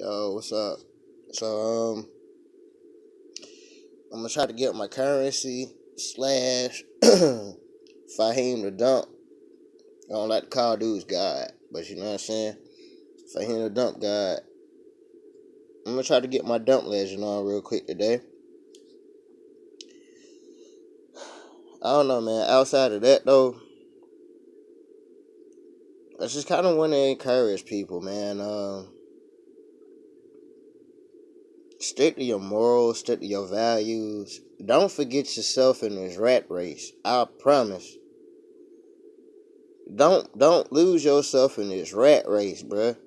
Yo, what's up? So, I'm gonna try to get my currency slash Fahim the dump. I don't like to call dudes God, but you know what I'm saying? Fahim the dump God. I'm gonna try to get my dump legend on real quick today. I don't know, man. Outside of that, though, I just kind of want to encourage people, man. Stick to your morals, stick to your values. Don't forget yourself in this rat race. I promise. Don't lose yourself in this rat race, bruh.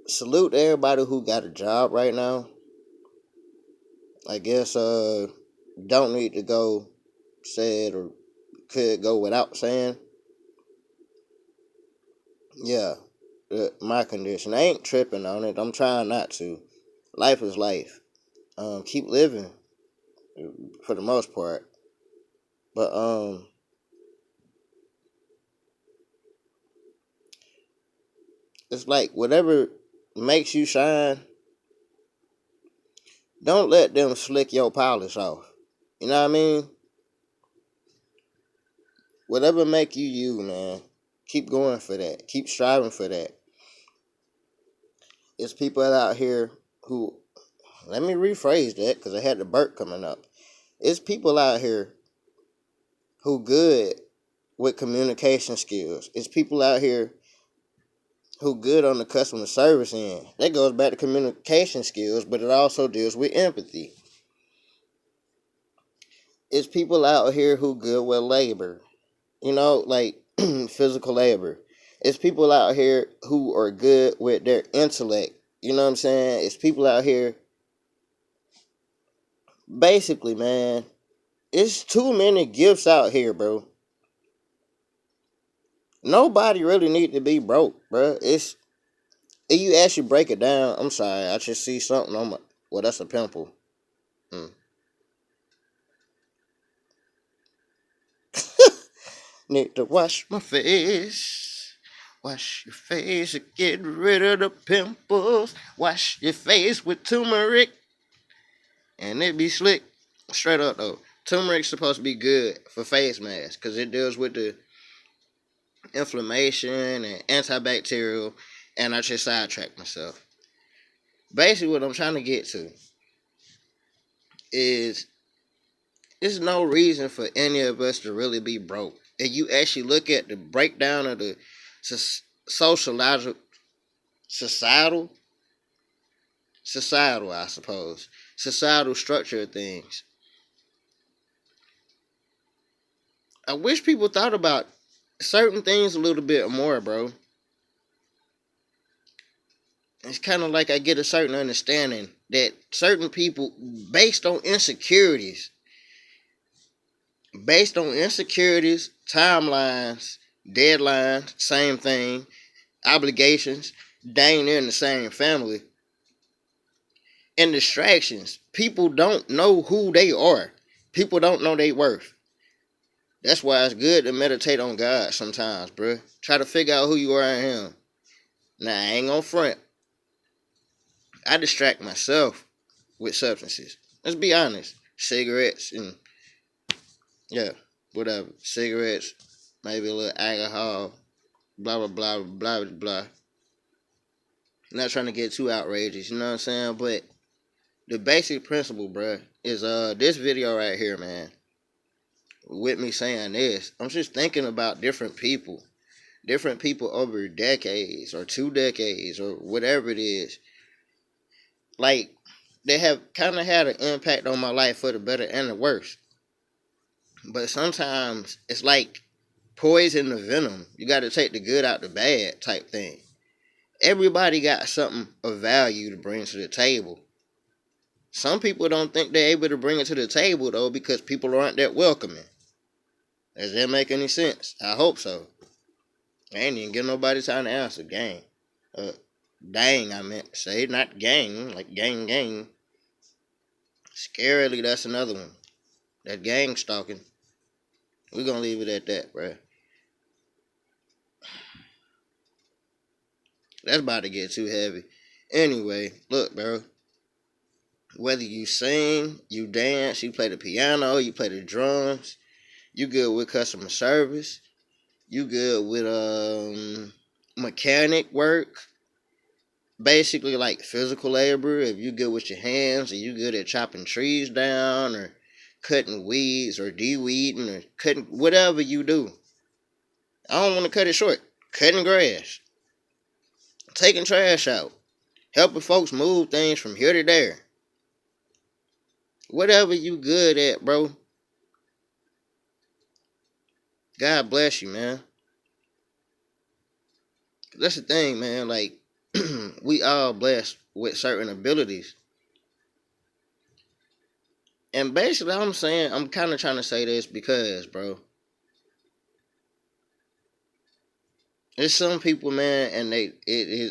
Salute to everybody who got a job right now. I guess don't need to go said or could go without saying. Yeah, my condition. I ain't tripping on it. I'm trying not to. Life is life. Keep living for the most part. But it's like whatever makes you shine, don't let them slick your polish off. You know what I mean? Whatever make you you, man. Keep going for that. Keep striving for that. It's people out here who, let me rephrase that because I had the burp coming up. It's people out here who good with communication skills. It's people out here who good on the customer service end. That goes back to communication skills, but it also deals with empathy. It's people out here who good with labor. You know, like physical labor. It's people out here who are good with their intellect. You know what I'm saying? It's people out here. Basically, man, it's too many gifts out here, bro. Nobody really need to be broke, bro. It's if you actually break it down. I'm sorry, I just see something on my. Well, that's a pimple. Mm. Need to wash my face. Wash your face and get rid of the pimples. Wash your face with turmeric, and it be slick. Straight up though, turmeric's supposed to be good for face masks because it deals with the inflammation and antibacterial. And I just sidetracked myself. Basically, what I'm trying to get to is there's no reason for any of us to really be broke. And you actually look at the breakdown of the sociological, societal, I suppose, societal structure of things. I wish people thought about certain things a little bit more, bro. It's kind of like I get a certain understanding that certain people, based on insecurities, timelines, deadlines, same thing, obligations, dang near in the same family, and distractions. People don't know who they are. People don't know their worth. That's why it's good to meditate on God sometimes, bruh. Try to figure out who you are in Him. Now, I ain't gonna front. I distract myself with substances. Let's be honest. Cigarettes and, yeah, whatever. Cigarettes, maybe a little alcohol, blah, blah, blah, blah, blah, blah. Not trying to get too outrageous, you know what I'm saying? But the basic principle, bruh, is this video right here, man. With me saying this, I'm just thinking about different people over decades or 2 decades or whatever it is. Like, they have kind of had an impact on my life for the better and the worse. But sometimes it's like poison the venom. You got to take the good out the bad type thing. Everybody got something of value to bring to the table. Some people don't think they're able to bring it to the table, though, because people aren't that welcoming. Does that make any sense? I hope so. I ain't even give nobody time to answer. Gang. Dang, I meant to say, not gang, like gang. Scarily, that's another one. That gang stalking. We're gonna leave it at that, bruh. That's about to get too heavy. Anyway, look, bro. Whether you sing, you dance, you play the piano, you play the drums, you good with customer service, you good with mechanic work, basically like physical labor. If you good with your hands, or you good at chopping trees down, or cutting weeds, or de-weeding, or cutting whatever you do. I don't want to cut it short. Cutting grass, taking trash out, helping folks move things from here to there. Whatever you good at, bro. God bless you, man. That's the thing, man. Like, we all blessed with certain abilities. And basically, I'm kind of trying to say this because, bro, there's some people, man, and I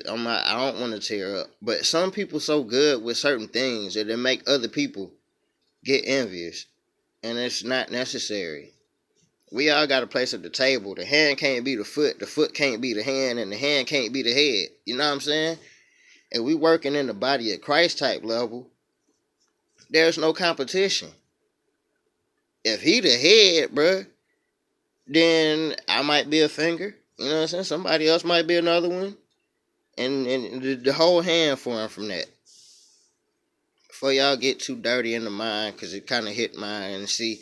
don't want to tear up, but some people so good with certain things that they make other people get envious, and it's not necessary. We all got a place at the table. The hand can't be the foot can't be the hand, and the hand can't be the head. You know what I'm saying? And we working in the body of Christ type level, there's no competition. If he the head, bruh, then I might be a finger. You know what I'm saying? Somebody else might be another one. And the whole hand form from that. Before y'all get too dirty in the mind, because it kind of hit mine. And see,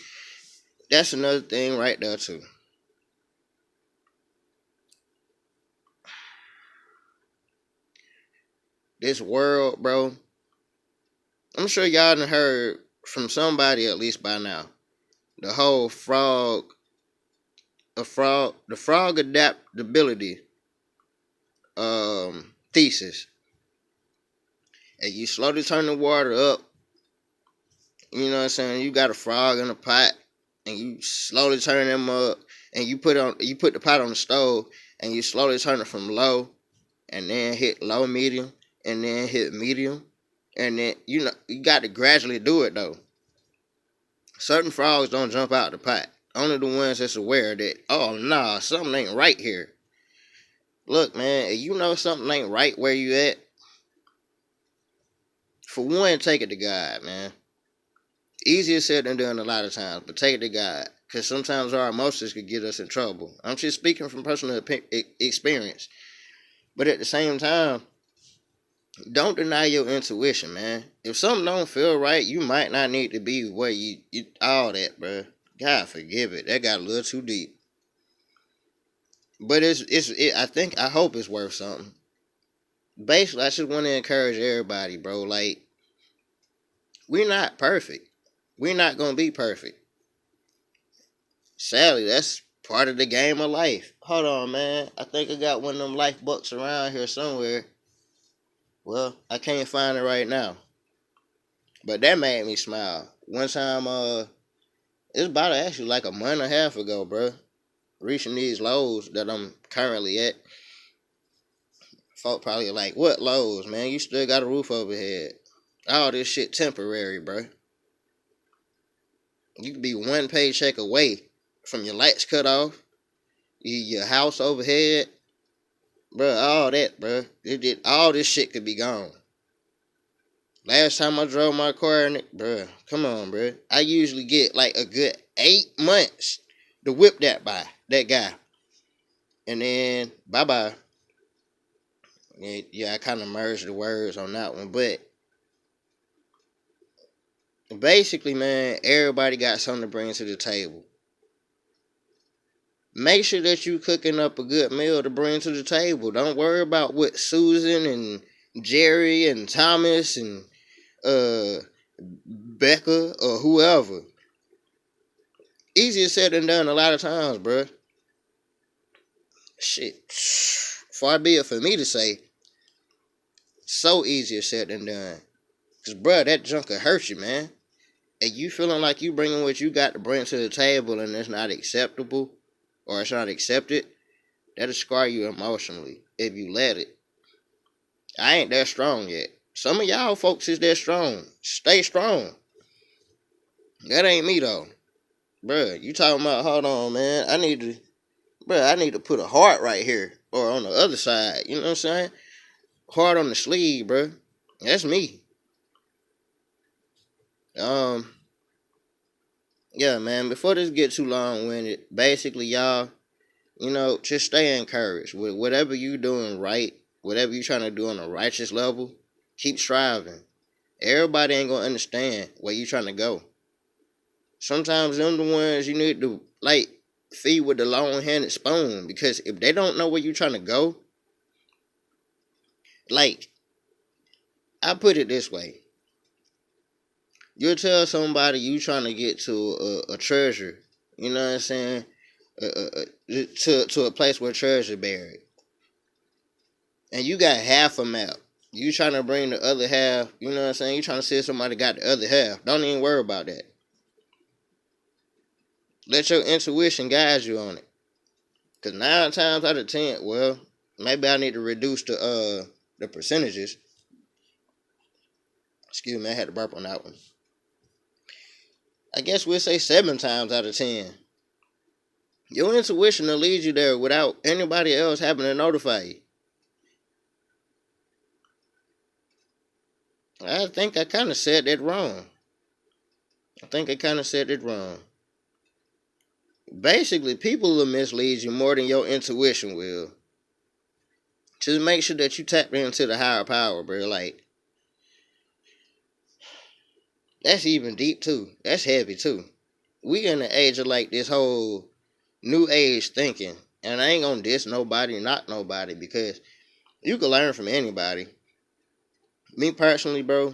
that's another thing right there, too. This world, bro, I'm sure y'all done heard from somebody at least by now. The whole the frog adaptability thesis. And you slowly turn the water up, you know what I'm saying? You got a frog in a pot, and you slowly turn them up, and you put the pot on the stove, and you slowly turn it from low, and then hit low medium, and then hit medium, and then you got to gradually do it though. Certain frogs don't jump out the pot. Only the ones that's aware that, oh nah, something ain't right here. Look, man, if you know something ain't right where you at, for one, take it to God, man. Easier said than done a lot of times, but take it to God. Because sometimes our emotions could get us in trouble. I'm just speaking from personal experience. But at the same time, don't deny your intuition, man. If something don't feel right, you might not need to be where you all that, bro. God forgive it. That got a little too deep. But I hope it's worth something. Basically, I just want to encourage everybody, bro. Like, we're not perfect. We're not going to be perfect. Sadly, that's part of the game of life. Hold on, man. I think I got one of them life books around here somewhere. Well, I can't find it right now. But that made me smile. One time, it's about actually like a month and a half ago, bro. Reaching these lows that I'm currently at. Folk probably like, what lows, man? You still got a roof overhead. All this shit temporary, bro. You could be one paycheck away from your lights cut off, your house overhead, bro. All that, bro. All this shit could be gone. Last time I drove my car, bro, come on, bro. I usually get like a good 8 months to whip that guy, and then bye bye. Yeah, I kind of merged the words on that one, but basically, man, everybody got something to bring to the table. Make sure that you cooking up a good meal to bring to the table. Don't worry about what Susan and Jerry and Thomas and Becca or whoever. Easier said than done a lot of times, bruh. Shit. Far be it for me to say. So easier said than done. Because, bruh, that junk could hurt you, man. And you feeling like you bringing what you got to bring to the table and it's not acceptable or it's not accepted, that'll scar you emotionally if you let it. I ain't that strong yet. Some of y'all folks is that strong. Stay strong. That ain't me, though. Bruh, you talking about, hold on, man. I need to put a heart right here or on the other side. You know what I'm saying? hard on the sleeve, bro. That's me. Um, yeah, man. Before this get too long winded, basically, y'all, just stay encouraged with whatever you doing right, whatever you trying to do on a righteous level. Keep striving. Everybody ain't gonna understand where you trying to go. Sometimes them the ones you need to feed with the long-handed spoon, because if they don't know where you trying to go, like I put it this way, you'll tell somebody you trying to get to a treasure, you know what I'm saying, to a place where treasure buried, and you got half a map. You trying to bring the other half, you know what I'm saying? You trying to see if somebody got the other half. Don't even worry about that. Let your intuition guide you on it. Cause 9 times out of 10, well, maybe I need to reduce the percentages. Excuse me, I had to burp on that one. I guess we'll say 7 times out of 10. Your intuition will lead you there without anybody else having to notify you. I think I kind of said that wrong. Basically, people will mislead you more than your intuition will. Just make sure that you tap into the higher power, bro. Like, that's even deep too. That's heavy too. We in the age of this whole new age thinking. And I ain't gonna diss nobody, not nobody, because you can learn from anybody. Me personally, bro,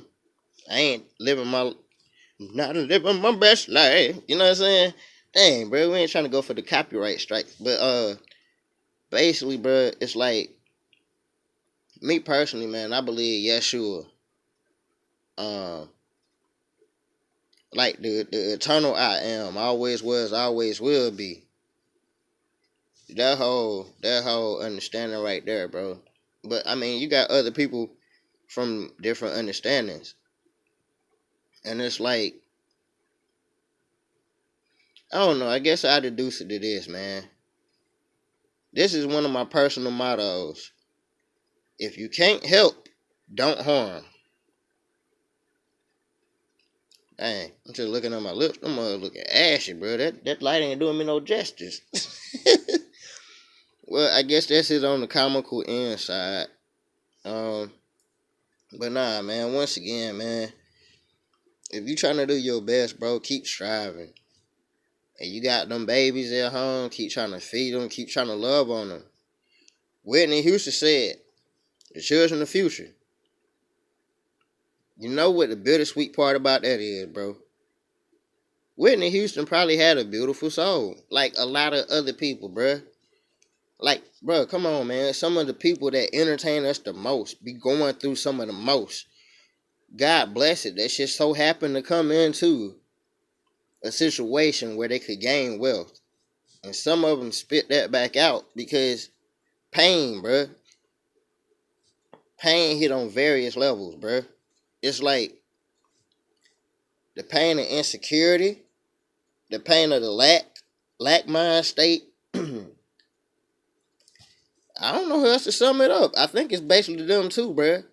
I ain't not living my best life. You know what I'm saying? Dang, bro, we ain't trying to go for the copyright strike. But basically, bro, it's like, me personally, man, I believe Yeshua, um, the eternal I am, always was, always will be. That whole understanding right there, bro. But I mean, you got other people from different understandings, and it's like, I don't know. I guess I deduce it to this, man. This is one of my personal mottos. If you can't help, don't harm. Dang, I'm just looking at my lips. I'm looking ashy, bro. That light ain't doing me no justice. Well, I guess that's it on the comical end side. Um, but nah, man. Once again, man, if you trying to do your best, bro, keep striving. And you got them babies at home, keep trying to feed them, keep trying to love on them. Whitney Houston said, "The children of the future." You know what the bittersweet part about that is, bro? Whitney Houston probably had a beautiful soul, like a lot of other people, bro. Like, bro, come on, man. Some of the people that entertain us the most be going through some of the most. God bless it. That shit so happened to come into a situation where they could gain wealth. And some of them spit that back out because pain, bro. Pain hit on various levels, bro. It's like the pain of insecurity, the pain of the lack mind state. I don't know how else to sum it up. I think it's basically them too, bro.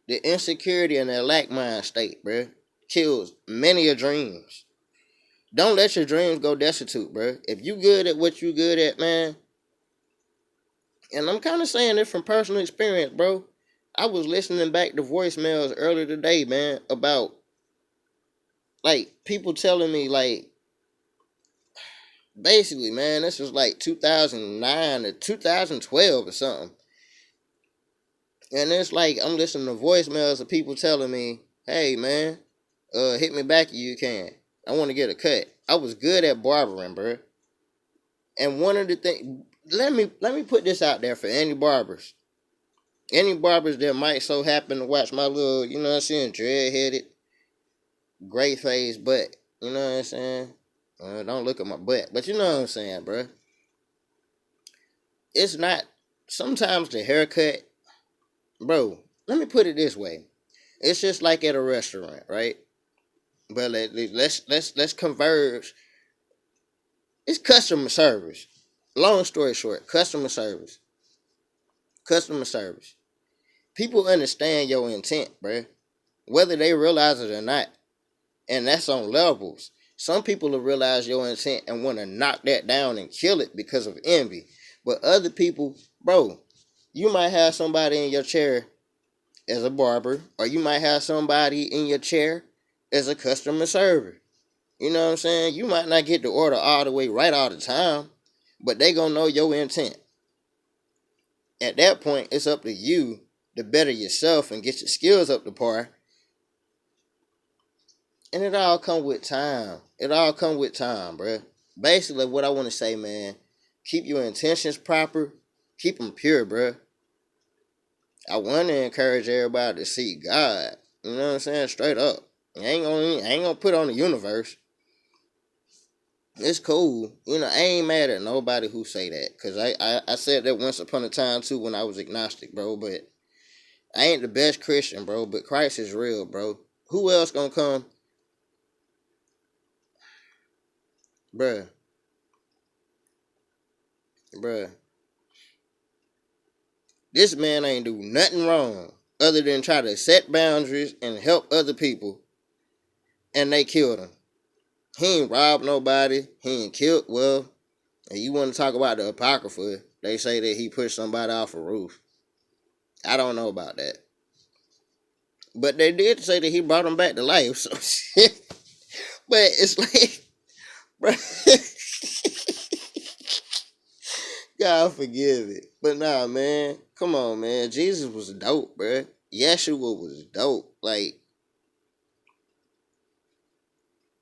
The insecurity and the lack mind state, bro, kills many of dreams. Don't let your dreams go destitute, bro. If you good at what you good at, man, and I'm kind of saying it from personal experience, bro. I was listening back to voicemails earlier today, man, about people telling me basically, man, this was 2009 or 2012 or something. And it's like I'm listening to voicemails of people telling me, "Hey, man, hit me back if you can. I want to get a cut." I was good at barbering, bro. And one of the things, let me put this out there for any barbers that might so happen to watch my little, you know what I'm saying, dread-headed, gray-faced butt. You know what I'm saying? Don't look at my butt, but you know what I'm saying, bro. It's not, sometimes the haircut, bro, let me put it this way. It's just like at a restaurant, right? But let's converge. It's customer service. Long story short, customer service. Customer service. People understand your intent, bruh, whether they realize it or not. And that's on levels. Some people will realize your intent and want to knock that down and kill it because of envy. But other people, bro, you might have somebody in your chair as a barber, or you might have somebody in your chair as a customer server. You know what I'm saying? You might not get the order all the way right all the time, but they gonna know your intent. At that point, it's up to you to better yourself and get your skills up to par. And it all come with time. It all come with time, bruh. Basically, what I want to say, man, keep your intentions proper. Keep them pure, bruh. I want to encourage everybody to seek God. You know what I'm saying? Straight up. I ain't gonna put on the universe. It's cool. You know, I ain't mad at nobody who say that. Because I said that once upon a time, too, when I was agnostic, bro. But I ain't the best Christian, bro. But Christ is real, bro. Who else gonna come? Bruh. Bruh. This man ain't do nothing wrong other than try to set boundaries and help other people. And they killed him. He ain't robbed nobody. He ain't killed. Well, and you want to talk about the Apocrypha, they say that he pushed somebody off a roof. I don't know about that. But they did say that he brought him back to life. So but it's like, bro, God forgive it. But nah, man. Come on, man. Jesus was dope, bro. Yeshua was dope. Like,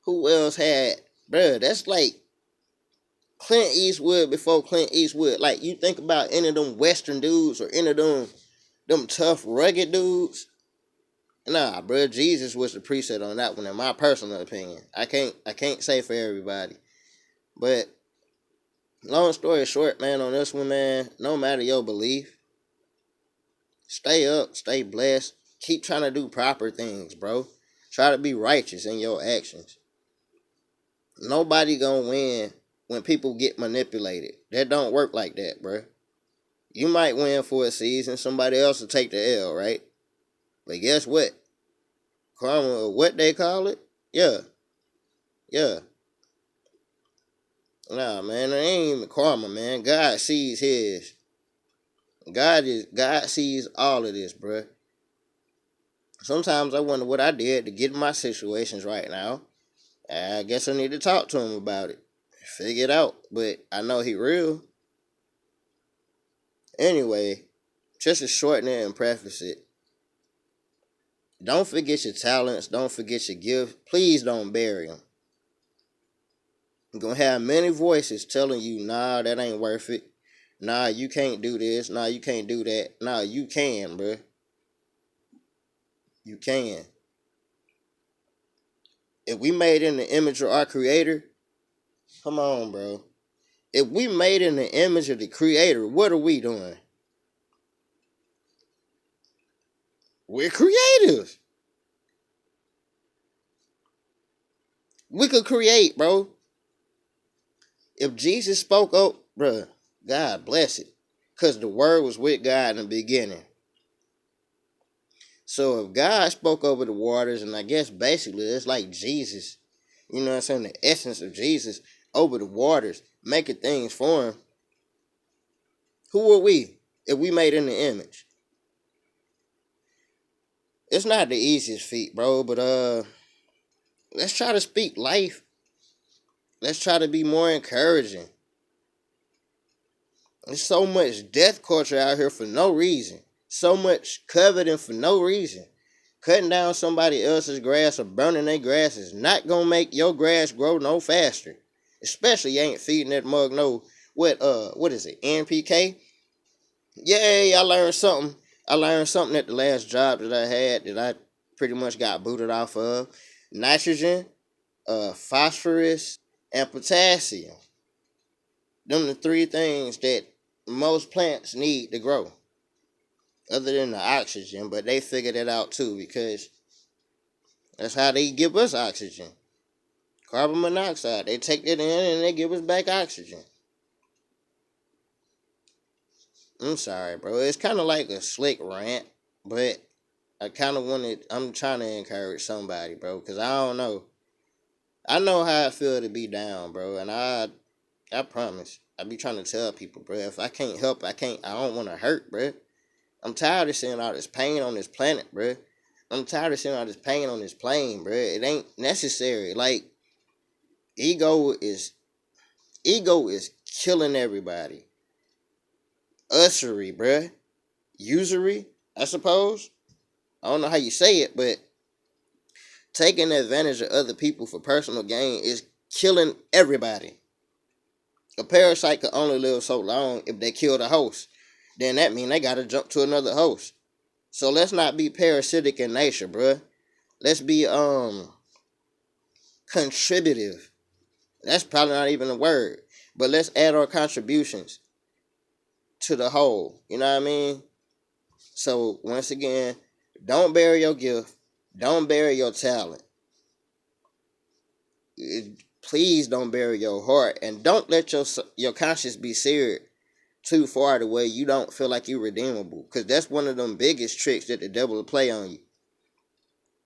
who else had, bro? That's like Clint Eastwood before Clint Eastwood. Like, you think about any of them Western dudes or any of them tough, rugged dudes. Nah, bro. Jesus was the preset on that one, in my personal opinion. I can't say for everybody, but long story short, man, on this one, man, no matter your belief, stay up, stay blessed, keep trying to do proper things, bro. Try to be righteous in your actions. Nobody gonna win when people get manipulated. That don't work like that, bro. You might win for a season, somebody else will take the L, right? But guess what? Karma, or what they call it? Yeah. Yeah. Nah, man, it ain't even karma, man. God sees his. God sees all of this, bruh. Sometimes I wonder what I did to get in my situations right now. I guess I need to talk to him about it. Figure it out. But I know he real. Anyway, just to shorten it and preface it. Don't forget your talents. Don't forget your gifts. Please don't bury them. You're going to have many voices telling you, nah, that ain't worth it. Nah, you can't do this. Nah, you can't do that. Nah, you can, bruh. You can. If we made in the image of our creator, come on, bro. If we made in the image of the creator, what are we doing? We're creators. We could create, bro. If Jesus spoke up, bro, God bless it. Because the word was with God in the beginning. So if God spoke over the waters, and I guess basically it's like Jesus, you know what I'm saying, the essence of Jesus over the waters, making things for him, who are we if we made in the image? It's not the easiest feat, bro, but let's try to speak life. Let's try to be more encouraging. There's so much death culture out here for no reason. So much coveting for no reason. Cutting down somebody else's grass or burning their grass is not gonna make your grass grow no faster. Especially you ain't feeding that mug no what is it, NPK? Yay, I learned something. I learned something at the last job that I had that I pretty much got booted off of. Nitrogen, phosphorus, and potassium. Them the three things that most plants need to grow. Other than the oxygen, but they figured it out too because that's how they give us oxygen. Carbon monoxide. They take it in and they give us back oxygen. I'm sorry, bro. It's kind of like a slick rant. But I'm trying to encourage somebody, bro, because I don't know. I know how I feel to be down, bro, and I promise. I be trying to tell people, bro, if I can't help, I don't want to hurt, bro. I'm tired of seeing all this pain on this planet, bro. I'm tired of seeing all this pain on this plane, bro. It ain't necessary. Like, ego is ego is killing everybody. Usury, bro. Usury, I suppose. I don't know how you say it, but taking advantage of other people for personal gain is killing everybody. A parasite could only live so long if they kill the host. Then that means they gotta jump to another host. So let's not be parasitic in nature, bruh. Let's be contributive. That's probably not even a word. But let's add our contributions to the whole. You know what I mean? So once again, don't bury your gift. Don't bury your talent. Please don't bury your heart, and don't let your conscience be seared too far the way you don't feel like you're redeemable. Because that's one of them biggest tricks that the devil will play on you.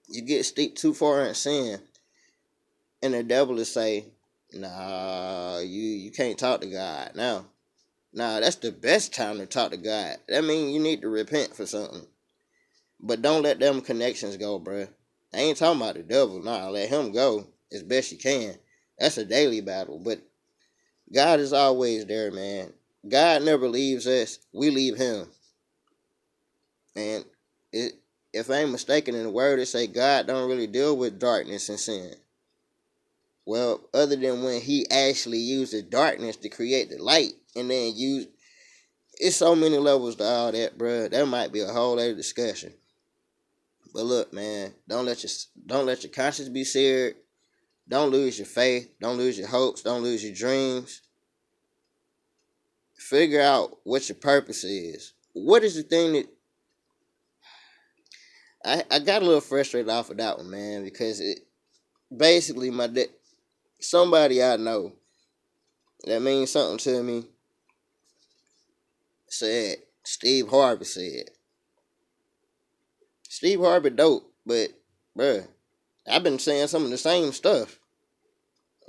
You get steeped too far in sin, and the devil will say, "Nah, you can't talk to God now." Nah, that's the best time to talk to God. That means you need to repent for something. But don't let them connections go, bruh. I ain't talking about the devil. Nah, let him go as best you can. That's a daily battle. But God is always there, man. God never leaves us. We leave him. And if I ain't mistaken in the word, it say God don't really deal with darkness and sin. Well, other than when he actually uses darkness to create the light, and then it's so many levels to all that, bruh. That might be a whole other discussion. But look, man, don't let your conscience be seared. Don't lose your faith. Don't lose your hopes. Don't lose your dreams. Figure out what your purpose is. What is the thing that I got a little frustrated off of that one, man, because it basically somebody I know that means something to me said Steve Harvey dope, but bruh, I've been saying some of the same stuff.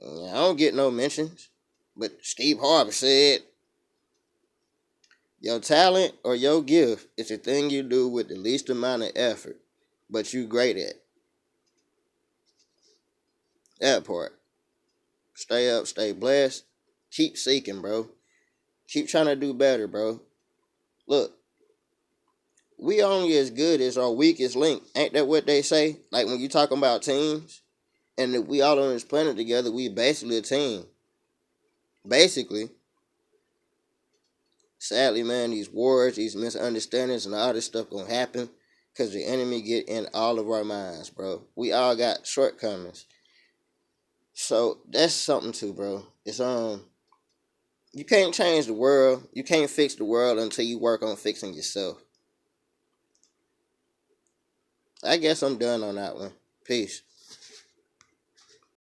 I don't get no mentions, but Steve Harvey said your talent or your gift is the thing you do with the least amount of effort, but you great at that part. Stay up, stay blessed. Keep seeking, bro. Keep trying to do better, bro. Look, we only as good as our weakest link. Ain't that what they say? Like when you talking about teams, and if we all on this planet together, we basically a team. Basically, sadly, man, these wars, these misunderstandings, and all this stuff gonna happen because the enemy get in all of our minds, bro. We all got shortcomings. So that's something too, bro. It's you can't change the world. You can't fix the world until you work on fixing yourself. I guess I'm done on that one. Peace.